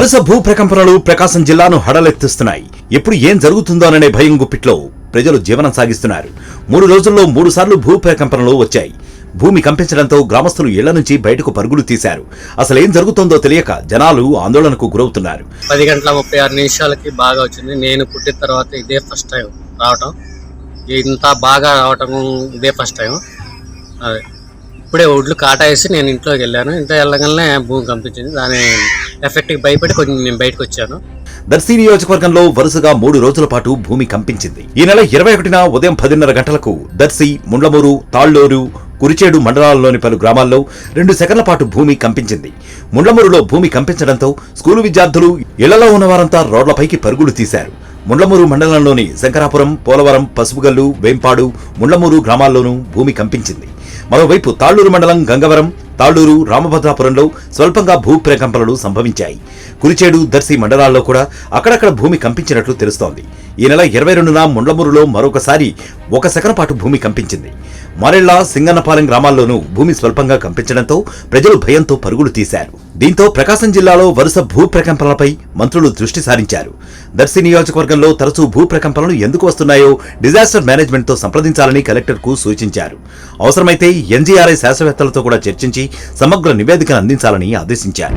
వరుస భూ ప్రకంపనలు ప్రకాశం జిల్లాను హడలెత్తిస్తున్నాయి. ఎప్పుడు ఏం జరుగుతుందోననే భయం గుప్పిట్లో ప్రజలు జీవనం సాగిస్తున్నారు. 3 రోజుల్లో 3 సార్లు భూ ప్రకంపనలు వచ్చాయి. భూమి కంపించడంతో గ్రామస్తులు ఇళ్ల నుంచి బయటకు పరుగులు తీశారు. అసలేం జరుగుతోందో తెలియక జనాలు ఆందోళనకు గురవుతున్నారు. 10:36 బాగా వచ్చింది. నేను పుట్టిన తర్వాత ఇదే ఫస్ట్ టైం రావటం. ఇంత బాగా రావటం ఇదే ఫస్ట్ టైం. అదే ఇప్పుడే ఒడ్లు కాటేసి నేను ఇంట్లోకి వెళ్ళాను. ఇంట్లో వెళ్ళగానే భూమి కంపించింది. దాని ఎఫెక్ట్కి భయపడి కొంచెం నేను బయటకు వచ్చాను. దర్శి నియోజకవర్గంలో వరుసగా 3 రోజుల పాటు భూమి కంపించింది. ఈ నెల 21న ఉదయం 10:30 గంటలకు దర్శి, ముండ్లమూరు, తాళ్లూరు, కురిచేడు మండలాల్లోని పలు గ్రామాల్లో 2 సెకన్ల పాటు భూమి కంపించింది. ముండ్లమూరులో భూమి కంపించడంతో స్కూలు విద్యార్థులు, ఇళ్లలో ఉన్నవారంతా రోడ్లపైకి పరుగులు తీశారు. ముండ్లమూరు మండలంలోని శంకరాపురం, పోలవరం, పసుపుగల్లు, వేంపాడు, ముండ్లమూరు గ్రామాల్లోనూ భూమి కంపించింది. మరోవైపు తాళ్లూరు మండలం గంగవరం, తాళ్లూరు, రామభద్రాపురంలో స్వల్పంగా భూ ప్రకంపనలు సంభవించాయి. కురిచేడు, దర్శి మండలాల్లో కూడా అక్కడక్కడ భూమి కంపించినట్లు తెలుస్తోంది. ఈ నెల 22న ముండ్లమూరులో మరొకసారి 1 సెకను పాటు భూమి కంపించింది. మారెళ్ల, సింగన్నపాలెం గ్రామాల్లోనూ భూమి స్వల్పంగా కంపించడంతో ప్రజలు భయంతో పరుగులు తీశారు. దీంతో ప్రకాశం జిల్లాలో వరుస భూ ప్రకంపనలపై మంత్రులు దృష్టి సారించారు. దర్శి నియోజకవర్గంలో తరచూ భూ ప్రకంపనలు ఎందుకు వస్తున్నాయో డిజాస్టర్ మేనేజ్మెంట్తో సంప్రదించాలని కలెక్టర్కు సూచించారు. అవసరమైతే ఎన్జీఆర్ఐ శాస్త్రవేత్తలతో కూడా చర్చించి సమగ్ర నివేదికను అందించాలని ఆదేశించారు.